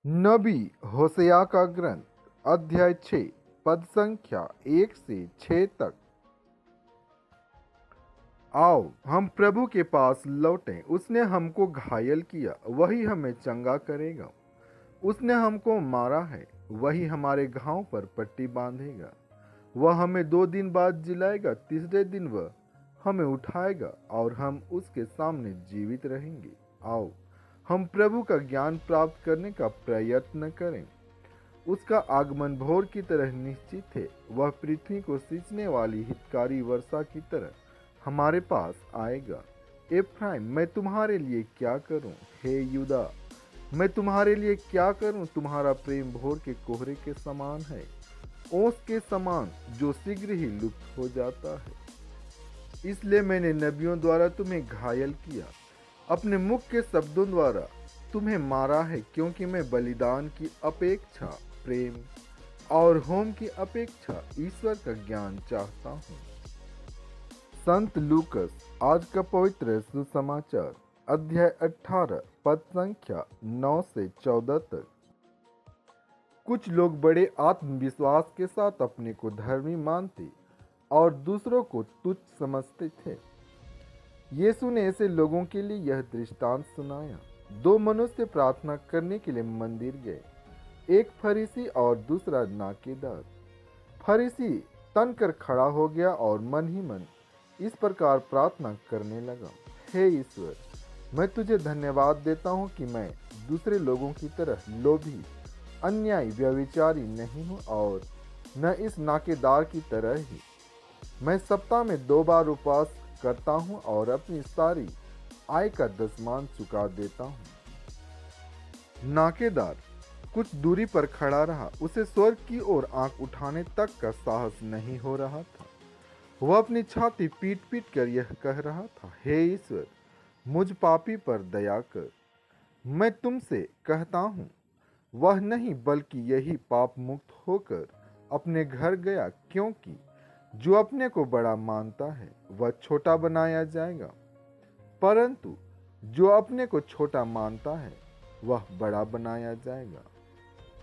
नबी होशेया का ग्रंथ अध्याय 6 पद संख्या 1 से 6 तक। आओ हम प्रभु के पास लौटें। उसने हमको घायल किया, वही हमें चंगा करेगा। उसने हमको मारा है, वही हमारे घाव पर पट्टी बांधेगा। वह हमें 2 दिन बाद जिलाएगा, तीसरे दिन वह हमें उठाएगा और हम उसके सामने जीवित रहेंगे। आओ हम प्रभु का ज्ञान प्राप्त करने का प्रयत्न करें। उसका आगमन भोर की तरह निश्चित है। वह पृथ्वी को सींचने वाली हितकारी वर्षा की तरह हमारे पास आएगा। एफ्राइम, मैं तुम्हारे लिए क्या करूं? हे यूदा, मैं तुम्हारे लिए क्या करूं? तुम्हारा प्रेम भोर के कोहरे के समान है, ओस के समान जो शीघ्र ही लुप्त हो जाता है। इसलिए मैंने नबियों द्वारा तुम्हें घायल किया, अपने मुख के शब्दों द्वारा तुम्हें मारा है, क्योंकि मैं बलिदान की अपेक्षा प्रेम और होम की अपेक्षा ईश्वर का ज्ञान चाहता हूँ। संत लूकस आज का पवित्र सुसमाचार अध्याय 18 पद संख्या 9 से 14 तक। कुछ लोग बड़े आत्मविश्वास के साथ अपने को धर्मी मानते और दूसरों को तुच्छ समझते थे। यीशु ने ऐसे लोगों के लिए यह दृष्टांत सुनाया। 2 मनुष्य प्रार्थना करने के लिए मंदिर गए, एक फरीसी और दूसरा नाकेदार। फरीसी तन कर खड़ा हो गया और मन ही मन इस प्रकार प्रार्थना करने लगा, हे ईश्वर, मैं तुझे धन्यवाद देता हूँ कि मैं दूसरे लोगों की तरह लोभी, अन्यायी, व्यभिचारी नहीं हूँ और न इस नाकेदार की तरह ही। मैं सप्ताह में 2 बार उपवास करता हूँ और अपनी सारी आय का दशमांश चुका देता हूँ। नाकेदार कुछ दूरी पर खड़ा रहा, उसे स्वर्ग की ओर आंख उठाने तक का साहस नहीं हो रहा था। वह अपनी छाती पीट पीट कर यह कह रहा था, हे ईश्वर, मुझ पापी पर दया कर। मैं तुमसे कहता हूँ, वह नहीं बल्कि यही पाप मुक्त होकर अपने घर गया, क्योंकि जो अपने को बड़ा मानता है वह छोटा बनाया जाएगा, परंतु जो अपने को छोटा मानता है वह बड़ा बनाया जाएगा।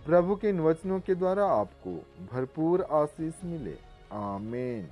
प्रभु के इन वचनों के द्वारा आपको भरपूर आशीष मिले। आमीन।